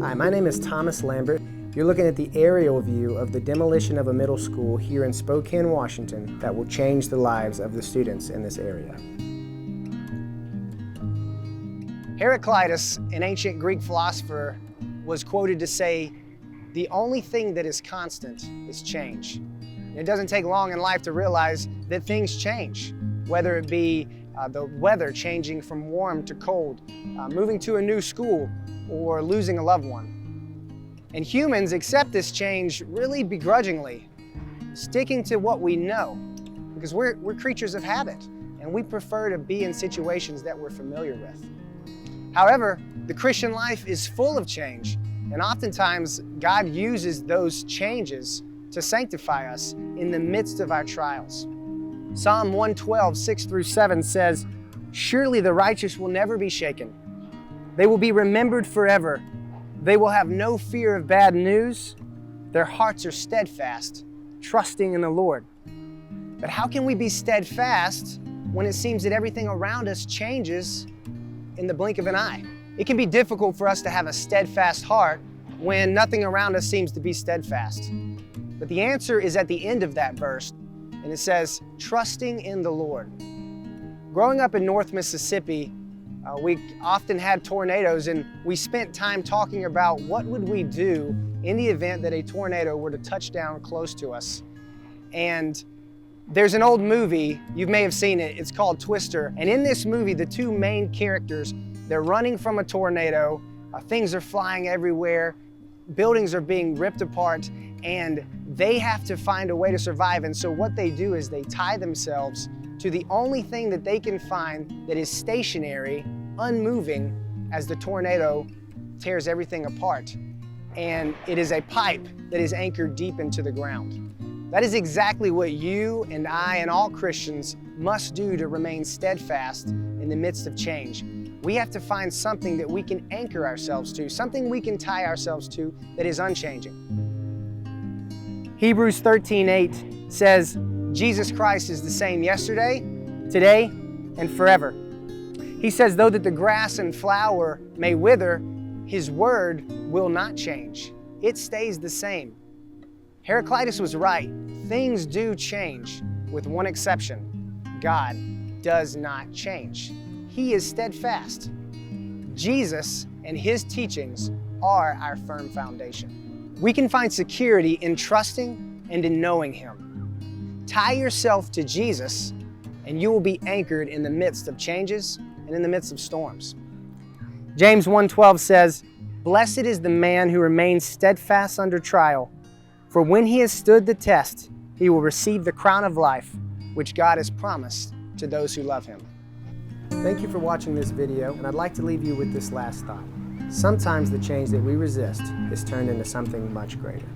Hi, my name is Thomas Lambert. You're looking at the aerial view of the demolition of a middle school here in Spokane, Washington that will change the lives of the students in this area. Heraclitus, an ancient Greek philosopher, was quoted to say, "The only thing that is constant is change." And it doesn't take long in life to realize that things change, whether it be the weather changing from warm to cold, moving to a new school, or losing a loved one. And humans accept this change really begrudgingly, sticking to what we know, because we're creatures of habit, and we prefer to be in situations that we're familiar with. However, the Christian life is full of change, and oftentimes God uses those changes to sanctify us in the midst of our trials. Psalm 112, 6-7 says, "Surely the righteous will never be shaken. They will be remembered forever. They will have no fear of bad news. Their hearts are steadfast, trusting in the Lord." But how can we be steadfast when it seems that everything around us changes in the blink of an eye? It can be difficult for us to have a steadfast heart when nothing around us seems to be steadfast. But the answer is at the end of that verse, and it says, "Trusting in the Lord." Growing up in North Mississippi, we often had tornadoes, and we spent time talking about what would we do in the event that a tornado were to touch down close to us. And there's an old movie, you may have seen it, it's called Twister. And in this movie, the two main characters, they're running from a tornado, things are flying everywhere, buildings are being ripped apart, and they have to find a way to survive. And so what they do is they tie themselves to the only thing that they can find that is stationary, unmoving, as the tornado tears everything apart. And it is a pipe that is anchored deep into the ground. That is exactly what you and I and all Christians must do to remain steadfast in the midst of change. We have to find something that we can anchor ourselves to, something we can tie ourselves to that is unchanging. Hebrews 13:8 says, "Jesus Christ is the same yesterday, today, and forever." He says, "Though that the grass and flower may wither, His word will not change. It stays the same." Heraclitus was right. Things do change, with one exception. God does not change. He is steadfast. Jesus and His teachings are our firm foundation. We can find security in trusting and in knowing Him. Tie yourself to Jesus, and you will be anchored in the midst of changes and in the midst of storms. James 1:12 says, "Blessed is the man who remains steadfast under trial, for when he has stood the test, he will receive the crown of life, which God has promised to those who love Him." Thank you for watching this video, and I'd like to leave you with this last thought. Sometimes the change that we resist is turned into something much greater.